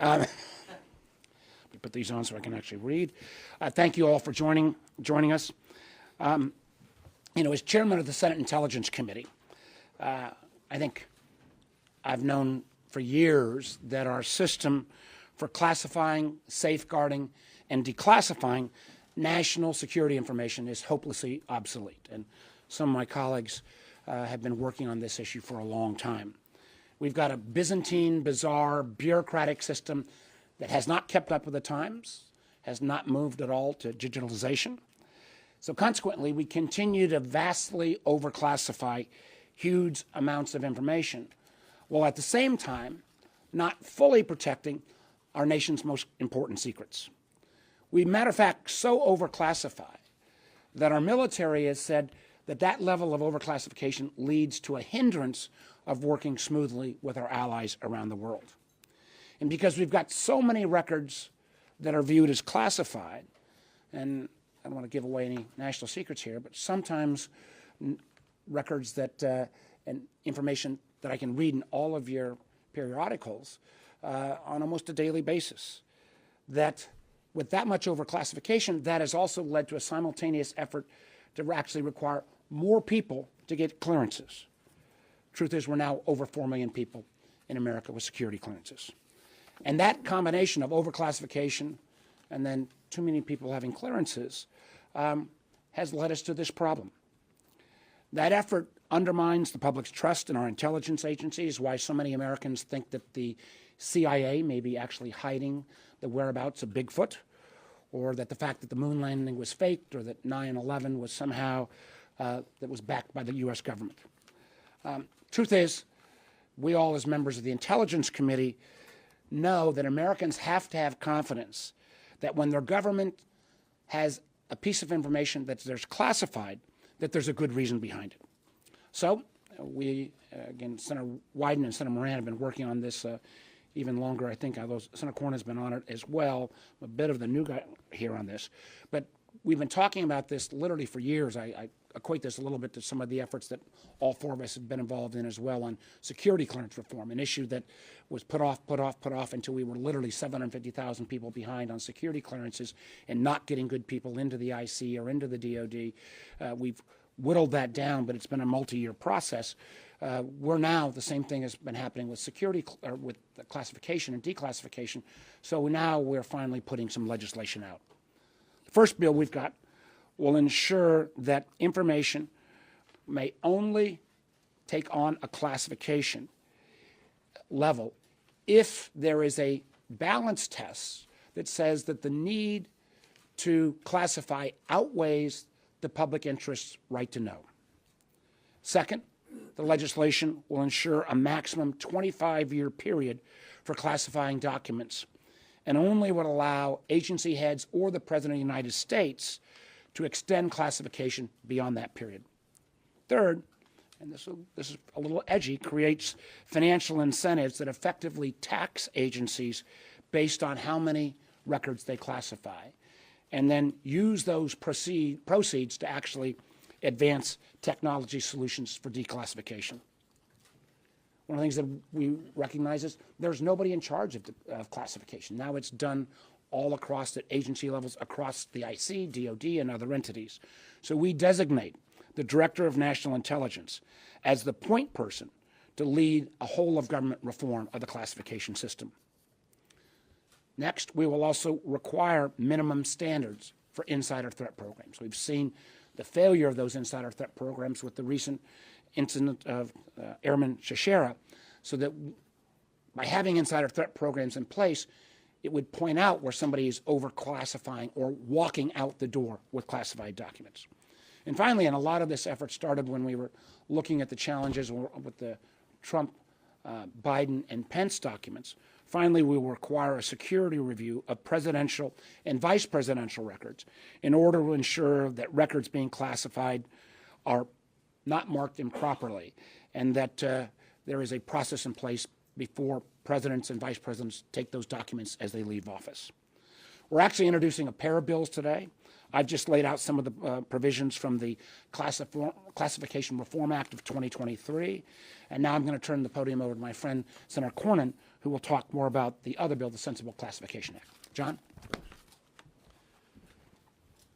Let me put these on so I can actually read. Thank you all for joining us. As chairman of the Senate Intelligence Committee, I think I've known for years that our system for classifying, safeguarding, and declassifying national security information is hopelessly obsolete. And some of my colleagues have been working on this issue for a long time. We've got a Byzantine, bizarre, bureaucratic system that has not kept up with the times, has not moved at all to digitalization. So consequently, we continue to vastly overclassify huge amounts of information, while at the same time not fully protecting our nation's most important secrets. We, matter of fact, so overclassify that our military has said that that level of overclassification leads to a hindrance of working smoothly with our allies around the world. And because we've got so many records that are viewed as classified, and I don't want to give away any national secrets here, but sometimes records that and information that I can read in all of your periodicals on almost a daily basis, that with that much overclassification, that has also led to a simultaneous effort to actually require more people to get clearances. Truth is, we're now over 4 million people in America with security clearances. And that combination of overclassification and then too many people having clearances has led us to this problem. That effort undermines the public's trust in our intelligence agencies, why so many Americans think that the CIA may be actually hiding the whereabouts of Bigfoot, or that the fact that the moon landing was faked, or that 9/11 was somehow that was backed by the U.S. government. Truth is, we all as members of the Intelligence Committee know that Americans have to have confidence that when their government has a piece of information that there's classified, that there's a good reason behind it. So we, again, Senator Wyden and Senator Moran have been working on this even longer, I think, although Senator Cornyn has been on it as well. I'm a bit of the new guy here on this. But we've been talking about this literally for years. I equate this a little bit to some of the efforts that all four of us have been involved in as well on security clearance reform, an issue that was put off until we were literally 750,000 people behind on security clearances and not getting good people into the IC or into the DOD. We've whittled that down, but it's been a multi-year process. We're now, the same thing has been happening with security, or with the classification and declassification. So now we're finally putting some legislation out. The first bill we've got will ensure that information may only take on a classification level if there is a balance test that says that the need to classify outweighs the public interest's right to know. Second, the legislation will ensure a maximum 25-year period for classifying documents and only would allow agency heads or the President of the United States to extend classification beyond that period. Third, and this is a little edgy, creates financial incentives that effectively tax agencies based on how many records they classify, and then use those proceeds to actually advance technology solutions for declassification. One of the things that we recognize is there's nobody in charge of classification. Now it's done all across the agency levels, across the IC, DOD, and other entities. So we designate the Director of National Intelligence as the point person to lead a whole of government reform of the classification system. Next, we will also require minimum standards for insider threat programs. We've seen the failure of those insider threat programs with the recent incident of Airman Shashera, so that by having insider threat programs in place, it would point out where somebody is overclassifying or walking out the door with classified documents. And finally, and a lot of this effort started when we were looking at the challenges with the Trump, Biden, and Pence documents. Finally, we will require a security review of presidential and vice presidential records in order to ensure that records being classified are not marked improperly, and that there is a process in place before presidents and vice presidents take those documents as they leave office. We're actually introducing a pair of bills today. I've just laid out some of the provisions from the Classification Reform Act of 2023, and now I'm going to turn the podium over to my friend Senator Cornyn, who will talk more about the other bill, the Sensible Classification Act. John?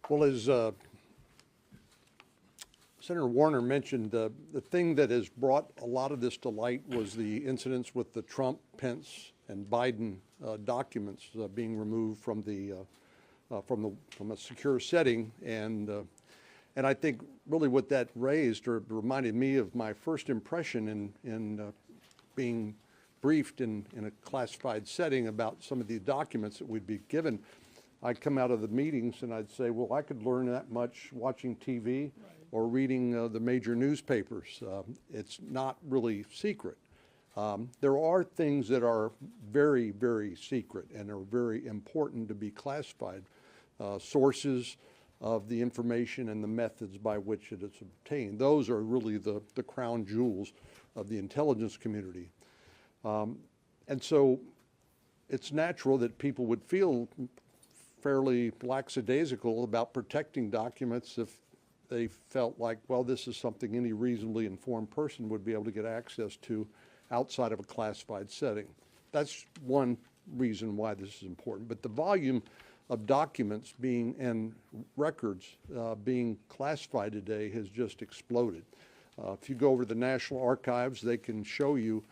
Well, as Senator Warner mentioned, the thing that has brought a lot of this to light was the incidents with the Trump, Pence, and Biden documents being removed from a secure setting, and I think really what that raised or reminded me of my first impression in being briefed in a classified setting about some of the documents that we'd be given. I'd come out of the meetings and I'd say, well, I could learn that much watching TV or reading the major newspapers. It's not really secret. There are things that are very, very secret and are very important to be classified. Sources of the information and the methods by which it is obtained. Those are really the crown jewels of the intelligence community. And so it's natural that people would feel fairly lackadaisical about protecting documents if they felt like, well, this is something any reasonably informed person would be able to get access to outside of a classified setting. That's one reason why this is important. But the volume of documents and records being classified today has just exploded. If you go over to the National Archives, they can show you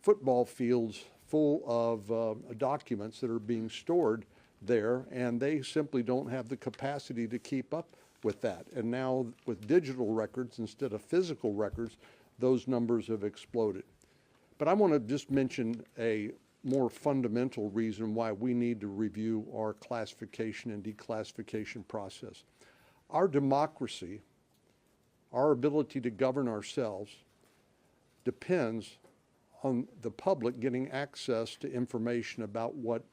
football fields full of documents that are being stored there, and they simply don't have the capacity to keep up with that. And now with digital records instead of physical records, those numbers have exploded. But I want to just mention a more fundamental reason why we need to review our classification and declassification process. Our democracy, our ability to govern ourselves, depends on the public getting access to information about what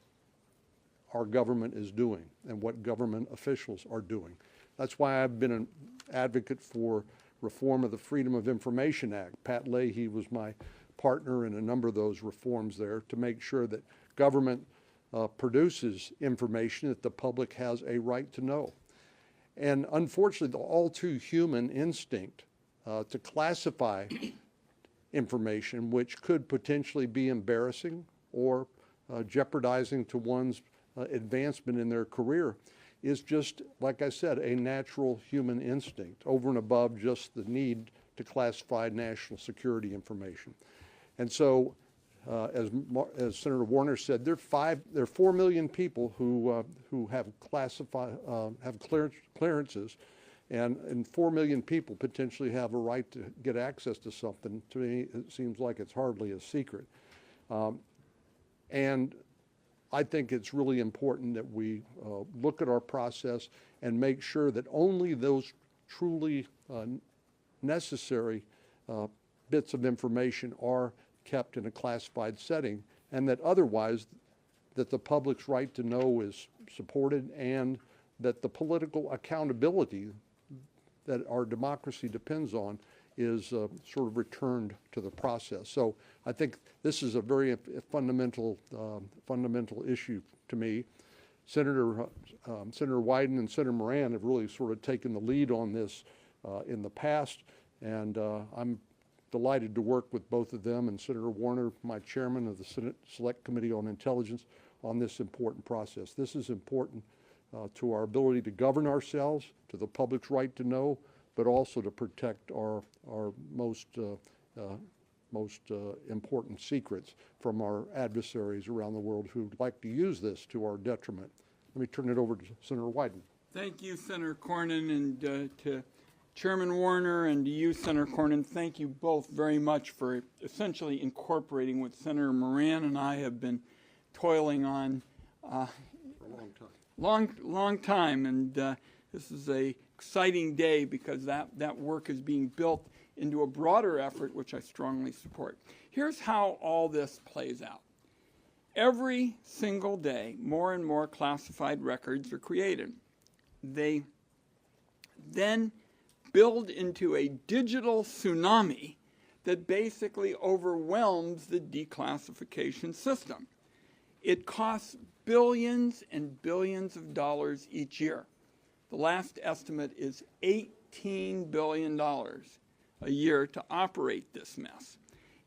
our government is doing and what government officials are doing. That's why I've been an advocate for reform of the Freedom of Information Act. Pat Leahy was my partner in a number of those reforms there to make sure that government produces information that the public has a right to know. And unfortunately, the all too human instinct to classify information which could potentially be embarrassing or jeopardizing to one's advancement in their career is just, like I said, a natural human instinct over and above just the need to classify national security information. And so, as Senator Warner said, there are 4 million people who have clearances, and 4 million people potentially have a right to get access to something. To me, it seems like it's hardly a secret. And I think it's really important that we look at our process and make sure that only those truly necessary bits of information are kept in a classified setting, and that otherwise that the public's right to know is supported, and that the political accountability that our democracy depends on is sort of returned to the process. So I think this is a very fundamental issue to me. Senator Wyden and Senator Moran have really sort of taken the lead on this in the past, and I'm delighted to work with both of them and Senator Warner, my chairman of the Senate Select Committee on Intelligence, on this important process. This is important to our ability to govern ourselves, to the public's right to know, but also to protect our most important secrets from our adversaries around the world who would like to use this to our detriment. Let me turn it over to Senator Wyden. Thank you, Senator Cornyn, and to Chairman Warner and to you, Senator Cornyn, thank you both very much for essentially incorporating what Senator Moran and I have been toiling on For a long time. long time, and this is a exciting day because that work is being built into a broader effort, which I strongly support. Here's how all this plays out. Every single day, more and more classified records are created. They then build into a digital tsunami that basically overwhelms the declassification system. It costs billions and billions of dollars each year. The last estimate is $18 billion a year to operate this mess.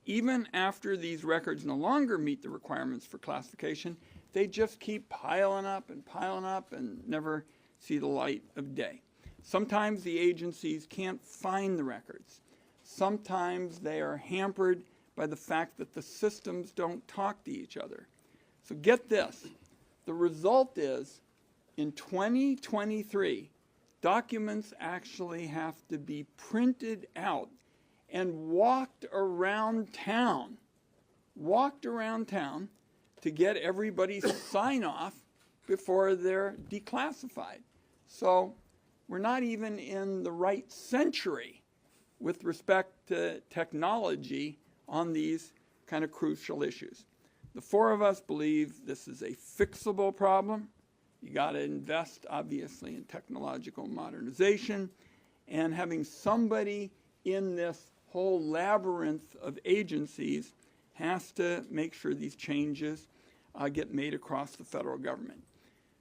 even after these records no longer meet the requirements for classification, they just keep piling up and never see the light of day. Sometimes the agencies can't find the records. Sometimes they are hampered by the fact that the systems don't talk to each other. So get this, the result is in 2023, documents actually have to be printed out and walked around town to get everybody's sign off before they're declassified. So we're not even in the right century with respect to technology on these kind of crucial issues. The four of us believe this is a fixable problem. You got to invest, obviously, in technological modernization, and having somebody in this whole labyrinth of agencies has to make sure these changes get made across the federal government.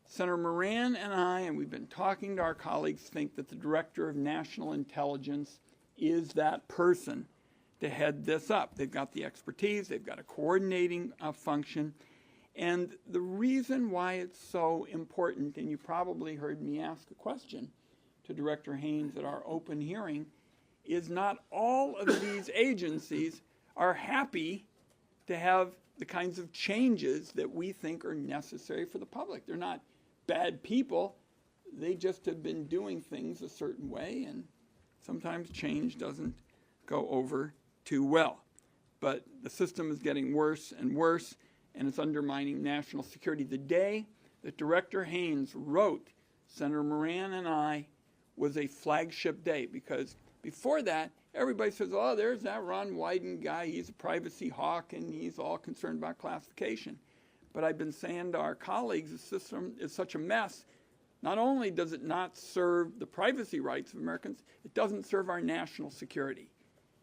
Senator Moran and I, and we've been talking to our colleagues, think that the Director of National Intelligence is that person to head this up. They've got the expertise, they've got a coordinating function, and the reason why it's so important, and you probably heard me ask a question to Director Haynes at our open hearing, is not all of these agencies are happy to have the kinds of changes that we think are necessary for the public. They're not bad people. They just have been doing things a certain way, and sometimes change doesn't go over too well. But the system is getting worse and worse, and it's undermining national security. The day that Director Haynes wrote Senator Moran and I was a flagship day, because before that, everybody says, oh, there's that Ron Wyden guy. He's a privacy hawk, and he's all concerned about classification. But I've been saying to our colleagues, the system is such a mess. Not only does it not serve the privacy rights of Americans, it doesn't serve our national security.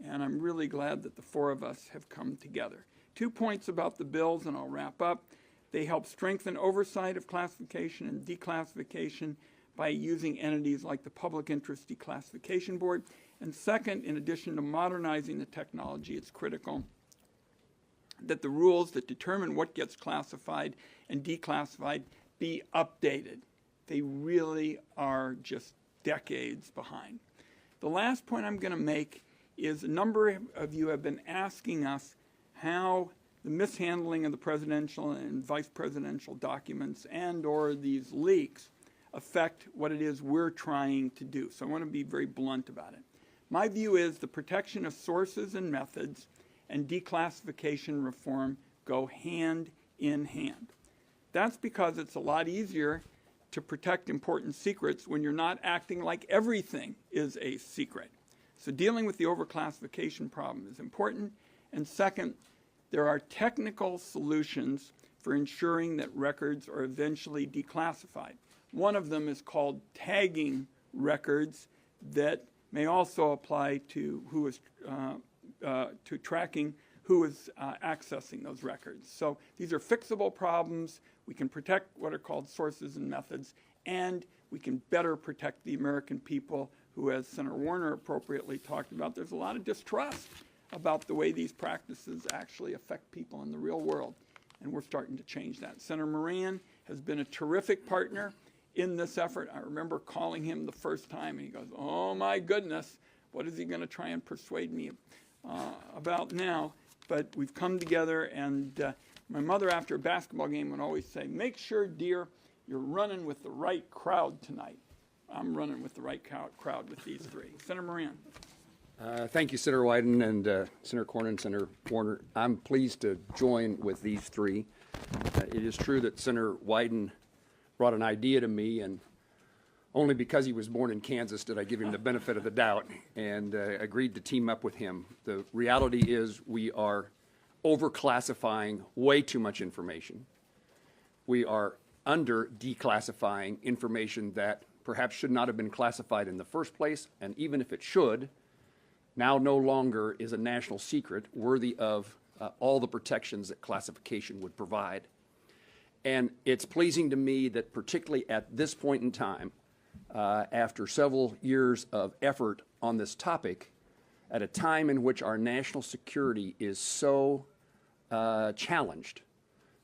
And I'm really glad that the four of us have come together. 2 points about the bills, and I'll wrap up. They help strengthen oversight of classification and declassification by using entities like the Public Interest Declassification Board. And second, in addition to modernizing the technology, it's critical that the rules that determine what gets classified and declassified be updated. They really are just decades behind. The last point I'm going to make is a number of you have been asking us how the mishandling of the presidential and vice presidential documents and or these leaks affect what it is we're trying to do. So I want to be very blunt about it. My view is the protection of sources and methods and declassification reform go hand in hand. That's because it's a lot easier to protect important secrets when you're not acting like everything is a secret. So dealing with the overclassification problem is important. And second, there are technical solutions for ensuring that records are eventually declassified. One of them is called tagging records that may also apply to who is to tracking who is accessing those records. So these are fixable problems. We can protect what are called sources and methods, and we can better protect the American people who, as Senator Warner appropriately talked about, there's a lot of distrust about the way these practices actually affect people in the real world, and we're starting to change that. Senator Moran has been a terrific partner in this effort. I remember calling him the first time, and he goes, oh my goodness, what is he going to try and persuade me about now? But we've come together, and my mother, after a basketball game, would always say, make sure, dear, you're running with the right crowd tonight. I'm running with the right crowd with these three. Senator Moran. Thank you, Senator Wyden and Senator Cornyn, Senator Warner. I'm pleased to join with these three. It is true that Senator Wyden brought an idea to me, and only because he was born in Kansas did I give him the benefit of the doubt and agreed to team up with him. The reality is we are overclassifying way too much information. We are under declassifying information that perhaps should not have been classified in the first place, and even if it should, now no longer is a national secret worthy of all the protections that classification would provide. And it's pleasing to me that particularly at this point in time, after several years of effort on this topic, at a time in which our national security is so challenged,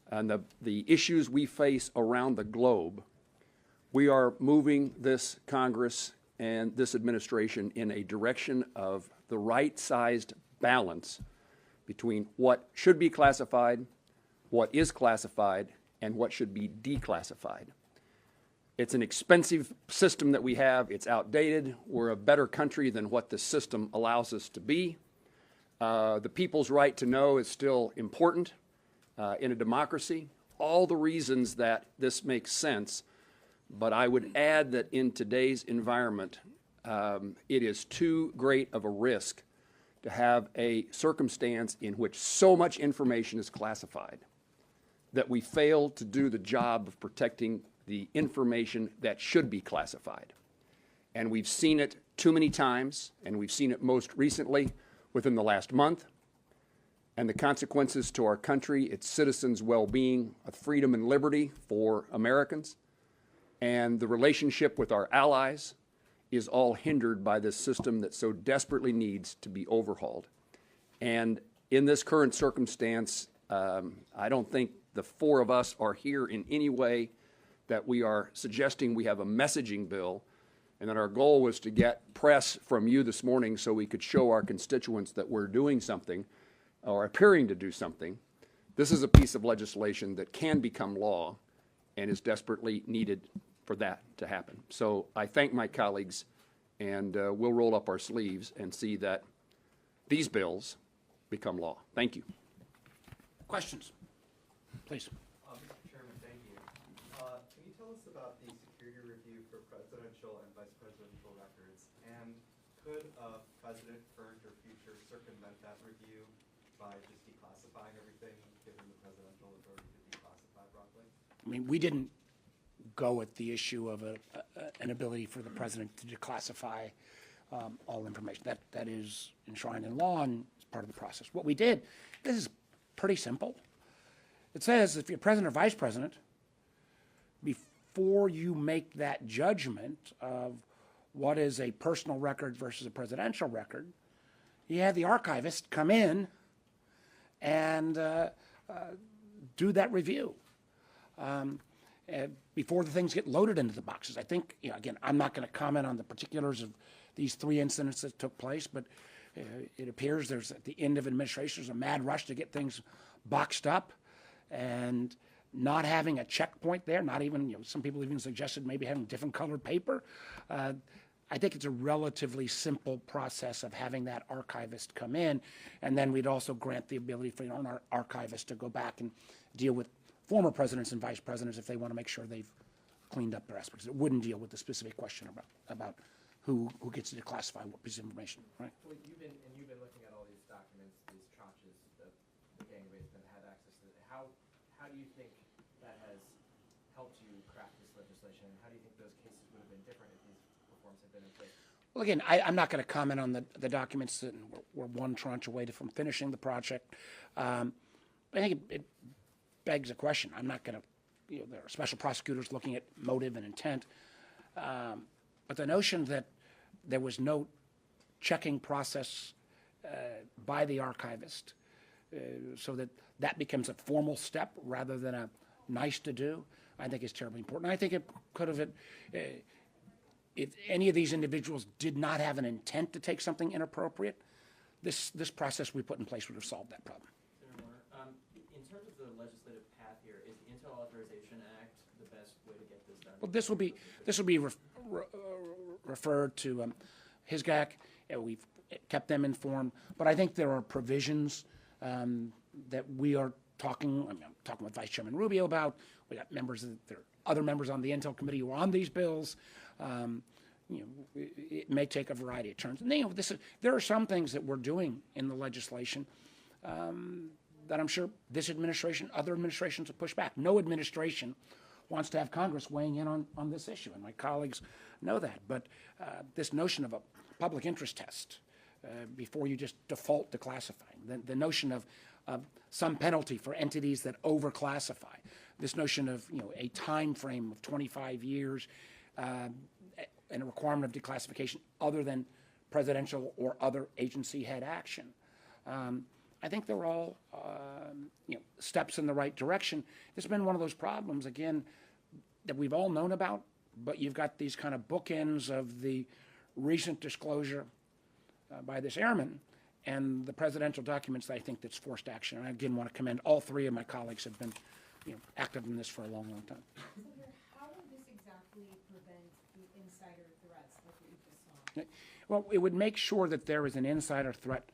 and the issues we face around the globe, we are moving this Congress and this administration in a direction of the right-sized balance between what should be classified, what is classified, and what should be declassified. It's an expensive system that we have. It's outdated. We're a better country than what the system allows us to be. The people's right to know is still important in a democracy. All the reasons that this makes sense, but I would add that in today's environment, it is too great of a risk to have a circumstance in which so much information is classified that we fail to do the job of protecting the information that should be classified. And we've seen it too many times, and we've seen it most recently within the last month. And the consequences to our country, its citizens' well-being, freedom and liberty for Americans, and the relationship with our allies is all hindered by this system that so desperately needs to be overhauled. And in this current circumstance, I don't think the four of us are here in any way that we are suggesting we have a messaging bill, and that our goal was to get press from you this morning so we could show our constituents that we're doing something or appearing to do something. This is a piece of legislation that can become law and is desperately needed for that to happen. So I thank my colleagues, and we'll roll up our sleeves and see that these bills become law. Thank you. Questions, please. Mr. Chairman, thank you. Can you tell us about the security review for presidential and vice presidential records? And could a president, current or future, circumvent that review by just declassifying everything, given the presidential authority to declassify broadly? I mean, we didn't go at the issue of an ability for the president to declassify all information. That is enshrined in law and is part of the process. What we did, this is pretty simple. It says if you're president or vice president, before you make that judgment of what is a personal record versus a presidential record, you have the archivist come in and do that review before the things get loaded into the boxes. I think, again, I'm not going to comment on the particulars of these three incidents that took place, but it appears there's, at the end of administration, there's a mad rush to get things boxed up, and not having a checkpoint there, not even, some people even suggested maybe having different colored paper. I think it's a relatively simple process of having that archivist come in, and then we'd also grant the ability for our archivist to go back and deal with former presidents and vice presidents if they want to make sure they've cleaned up their aspects. It wouldn't deal with the specific question about who gets to declassify what piece of information, right? Well, you've been looking at all these documents, these tranches that the gangways that have access to. How do you think that has helped you craft this legislation? And how do you think those cases would have been different if these reforms had been in place? Well, again, I'm not going to comment on the documents that were one tranche away from finishing the project. I think it begs a question. I'm not going to, there are special prosecutors looking at motive and intent. But the notion that there was no checking process by the archivist so that becomes a formal step rather than a nice to do, I think is terribly important. I think it could have, if any of these individuals did not have an intent to take something inappropriate, this process we put in place would have solved that problem. Senator Warner, in terms of the legislative path here, is the Intel Authorization Act the best way to get this done? Well, this will be referred to HISGAC. We've kept them informed, but I think there are provisions that we are talking. I'm talking with Vice Chairman Rubio about. We got there are other members on the Intel Committee who are on these bills. It may take a variety of turns. And, there are some things that we're doing in the legislation that I'm sure this administration, other administrations will push back. No administration wants to have Congress weighing in on this issue, and my colleagues know that. But this notion of a public interest test before you just default to classifying, the notion of some penalty for entities that overclassify, this notion of a time frame of 25 years and a requirement of declassification other than presidential or other agency head action. I think they're all steps in the right direction. It's been one of those problems, again, that we've all known about, but you've got these kind of bookends of the recent disclosure by this airman and the presidential documents that I think that's forced action. And I again want to commend all three of my colleagues have been active in this for a long, long time. Senator, how would this exactly prevent the insider threats like we just saw? Well, it would make sure that there is an insider threat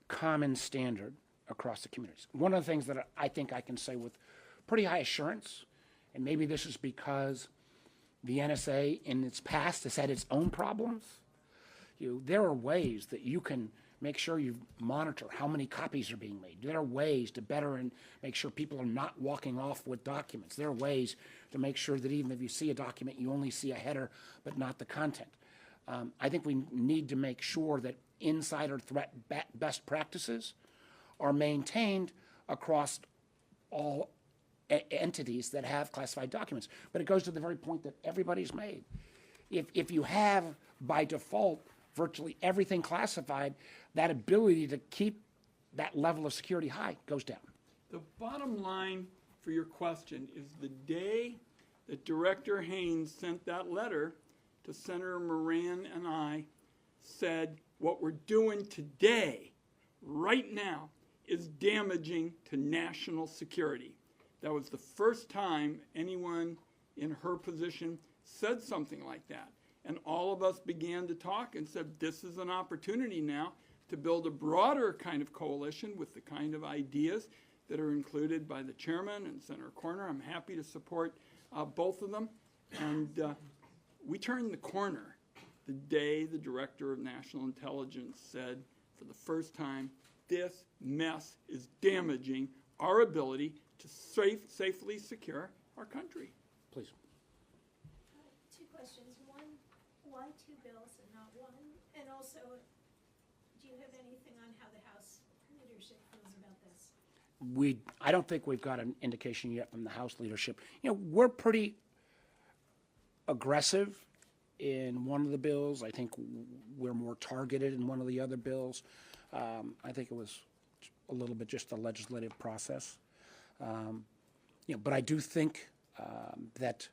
common standard across the communities. One of the things that I think I can say with pretty high assurance, and maybe this is because the NSA in its past has had its own problems, there are ways that you can make sure you monitor how many copies are being made. There are ways to better and make sure people are not walking off with documents. There are ways to make sure that even if you see a document, you only see a header but not the content. I think we need to make sure that insider threat best practices are maintained across all entities that have classified documents. But it goes to the very point that everybody's made. If you have, by default, virtually everything classified, that ability to keep that level of security high goes down. The bottom line for your question is the day that Director Haynes sent that letter to Senator Moran and I said, what we're doing today, right now, is damaging to national security. That was the first time anyone in her position said something like that. And all of us began to talk and said, this is an opportunity now to build a broader kind of coalition with the kind of ideas that are included by the chairman and Senator Cornyn. I'm happy to support both of them. And we turned the corner the day the Director of National Intelligence said, for the first time, this mess is damaging our ability to safely secure our country. Please. Two questions. One, why two bills and not one? And also, do you have anything on how the House leadership feels about this? I don't think we've got an indication yet from the House leadership. We're pretty aggressive in one of the bills. I think we're more targeted in one of the other bills. I think it was a little bit just the legislative process. But I do think that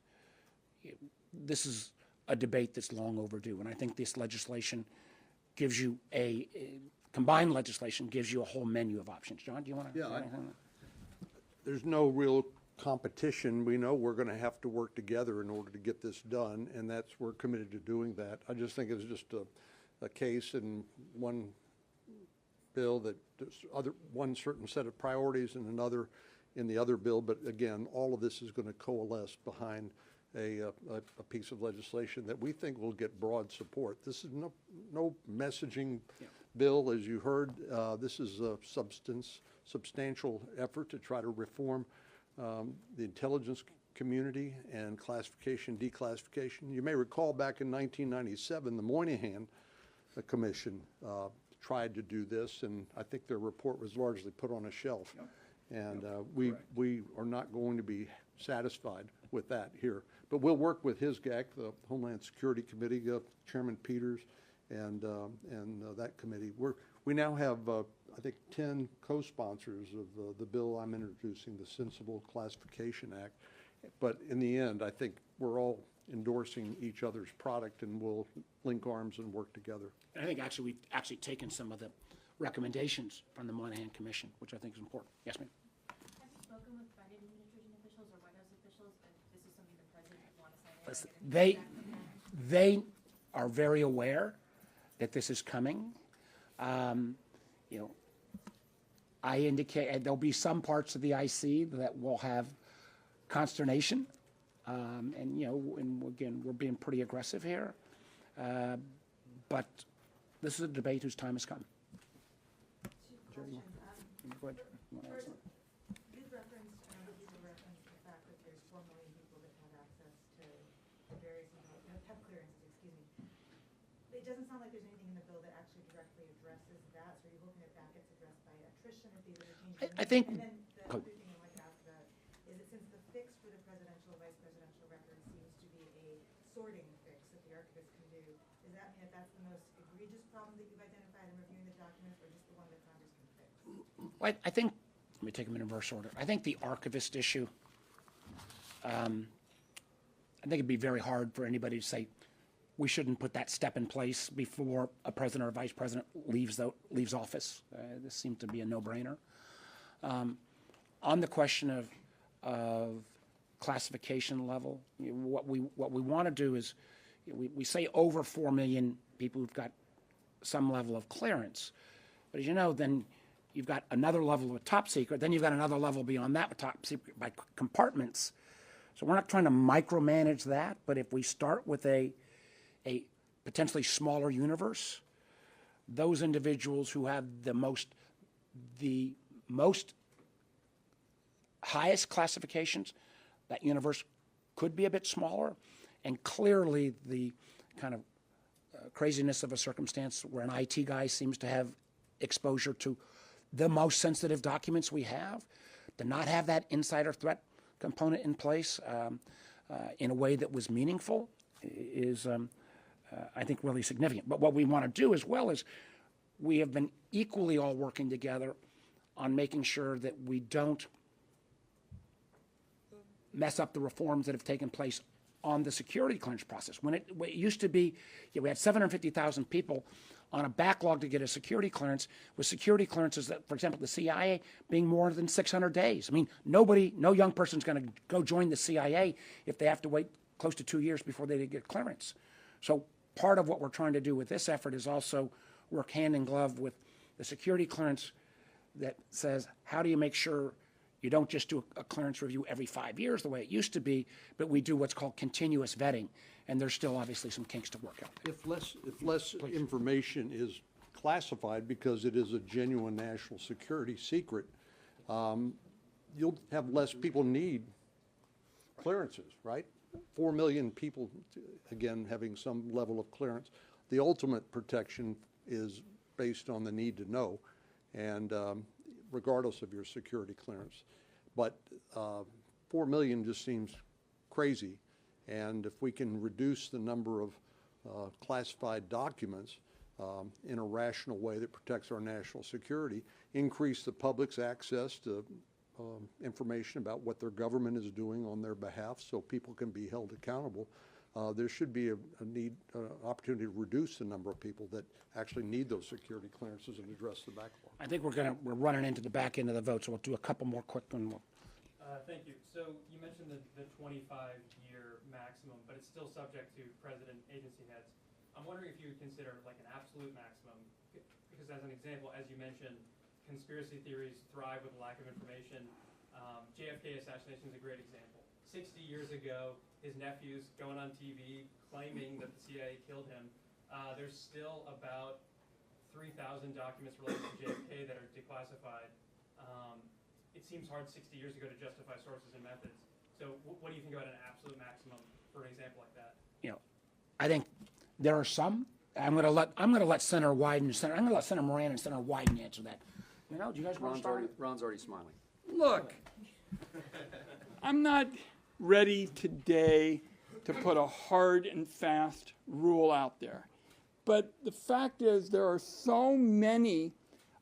this is a debate that's long overdue, and I think this legislation gives you combined legislation gives you a whole menu of options. John, do you want to? Yeah, there's no real competition. We know we're going to have to work together in order to get this done, and we're committed to doing that. I just think it's just a case in one bill that there's one certain set of priorities and another in the other bill. But again, all of this is going to coalesce behind a piece of legislation that we think will get broad support. This is no messaging bill, as you heard. This is a substantial effort to try to reform the intelligence community and classification, declassification. You may recall back in 1997, the Moynihan Commission tried to do this, and I think their report was largely put on a shelf. And we are not going to be satisfied with that here. But we'll work with HISGAC, the Homeland Security Committee, Chairman Peters, and that committee. We now have, I think, 10 co-sponsors of the bill I'm introducing, the Sensible Classification Act. But in the end, I think we're all endorsing each other's product, and we'll link arms and work together. And I think actually we've actually taken some of the recommendations from the Moynihan Commission, which I think is important. Yes, ma'am. Have you spoken with Biden administration officials or White House officials that this is something the president would want to sign? Listen, they are very aware that this is coming. I indicate there'll be some parts of the IC that will have consternation, and again, we're being pretty aggressive here, but this is a debate whose time has come. Two questions. First, you referenced the fact that there's 4 million people that have access to various, have clearances, excuse me. It doesn't sound like there's anything in the bill that actually directly addresses that, so are you hoping that gets addressed by attrition if these are changed? I think. And then the other thing I'd like to ask about is that since the fix for the presidential, vice presidential record seems to be a sorting fix that the archivist can do, Does that mean that that's the most egregious problem that you've identified in reviewing the documents, or just the one that Congress can fix? Well, I think, let me take them in reverse order. I think the archivist issue, I think it'd be very hard for anybody to say, we shouldn't put that step in place before a president or vice president leaves office. This seems to be a no-brainer. On the question of classification level, what we want to do is, we say over 4 million people who've got some level of clearance, but as you know, then you've got another level of top secret, then you've got another level beyond that with top secret by compartments. So we're not trying to micromanage that, but if we start with a potentially smaller universe, those individuals who have the most highest classifications, that universe could be a bit smaller, and clearly the kind of craziness of a circumstance where an IT guy seems to have exposure to the most sensitive documents we have, to not have that insider threat component in place in a way that was meaningful is, I think, really significant. But what we want to do as well is we have been equally all working together on making sure that we don't mess up the reforms that have taken place on the security clearance process. When it used to be, we had 750,000 people on a backlog to get a security clearance, with security clearances that, for example, the CIA being more than 600 days. I mean, no young person's going to go join the CIA if they have to wait close to 2 years before they get clearance. So part of what we're trying to do with this effort is also work hand in glove with the security clearance that says, how do you make sure you don't just do a clearance review every 5 years the way it used to be, but we do what's called continuous vetting, and there's still obviously some kinks to work out. If less information is classified because it is a genuine national security secret, you'll have less people need clearances, right? 4 million people, again, having some level of clearance. The ultimate protection is based on the need to know, and regardless of your security clearance. But 4 million just seems crazy, and if we can reduce the number of classified documents in a rational way that protects our national security, increase the public's access to information about what their government is doing on their behalf so people can be held accountable, there should be an opportunity to reduce the number of people that actually need those security clearances and address the backlog. I think we're running into the back end of the vote, so we'll do a couple more quick ones. Thank you. So you mentioned the 25-year maximum, but it's still subject to president agency heads. I'm wondering if you would consider like an absolute maximum, because as an example, as you mentioned, conspiracy theories thrive with a lack of information. JFK assassination is a great example. 60 years ago, his nephew's going on TV claiming that the CIA killed him. There's still about 3,000 documents related to JFK that are declassified. It seems hard 60 years ago to justify sources and methods. So what do you think about an absolute maximum for an example like that? I think there are some. I'm going to let Senator Wyden, I'm going to let Senator Moran and Senator Wyden answer that. Do you guys want to start? Ron's already smiling. Look, I'm not ready today to put a hard and fast rule out there. But the fact is there are so many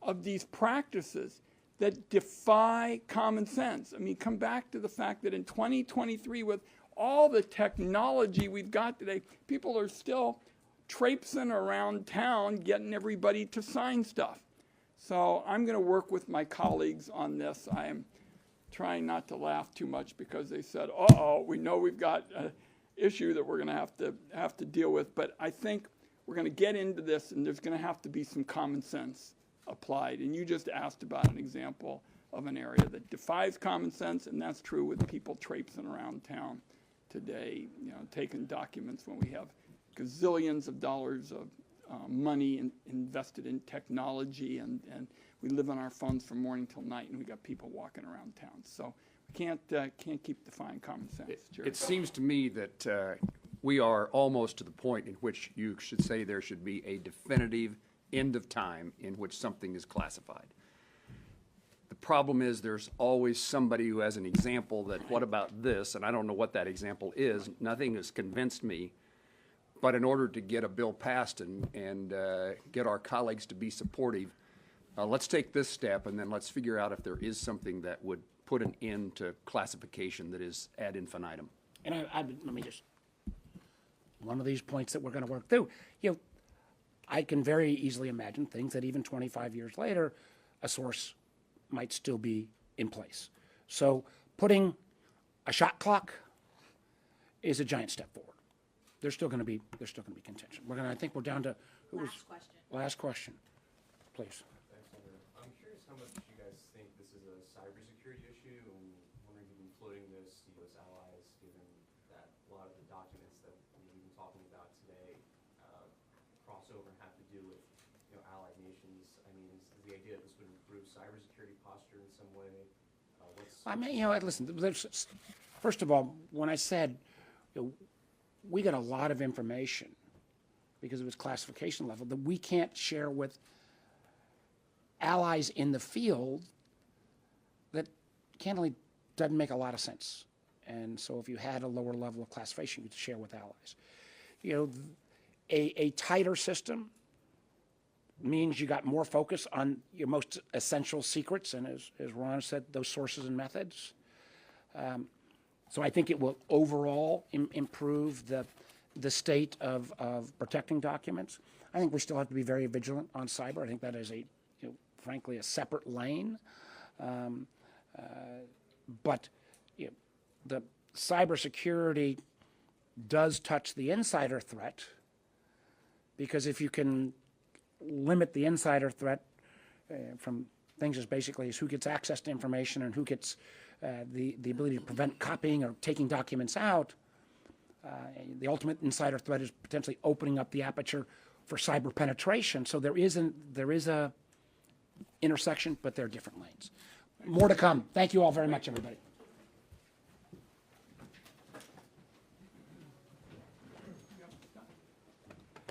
of these practices that defy common sense. I mean, come back to the fact that in 2023, with all the technology we've got today, people are still traipsing around town getting everybody to sign stuff. So I'm going to work with my colleagues on this. I am trying not to laugh too much because they said, uh-oh, we know we've got an issue that we're going to have to deal with. But I think we're going to get into this, and there's going to have to be some common sense applied. And you just asked about an example of an area that defies common sense, and that's true with people traipsing around town today, taking documents when we have gazillions of dollars of money invested in technology, and we live on our phones from morning till night, and we got people walking around town. So we can't keep defying common sense. It seems to me that we are almost to the point in which you should say there should be a definitive end of time in which something is classified. The problem is there's always somebody who has an example that, what about this? And I don't know what that example is. Nothing has convinced me. But in order to get a bill passed and get our colleagues to be supportive, let's take this step and then let's figure out if there is something that would put an end to classification that is ad infinitum. And let me just, one of these points that we're going to work through, I can very easily imagine things that even 25 years later, a source might still be in place. So putting a shot clock is a giant step forward. There's still going to be contention. I think we're down to last question, please. Thanks, Senator. I'm curious how much you guys think this is a cybersecurity issue, and wondering if you've been floating this to U.S. allies, given that a lot of the documents that we've been talking about today cross over and have to do with allied nations. I mean, is the idea that this would improve cybersecurity posture in some way? Listen. First of all, when I said we got a lot of information because of its classification level that we can't share with allies in the field, that candidly doesn't make a lot of sense. And so if you had a lower level of classification, you could share with allies. A tighter system means you got more focus on your most essential secrets, and as Ron said, those sources and methods. So I think it will overall improve the state of protecting documents. I think we still have to be very vigilant on cyber. I think that is frankly, a separate lane. But the cybersecurity does touch the insider threat, because if you can limit the insider threat from things as basically as who gets access to information and who gets the ability to prevent copying or taking documents out, the ultimate insider threat is potentially opening up the aperture for cyber penetration. So there is a intersection, but there are different lanes. More to come. Thank you all very much, everybody.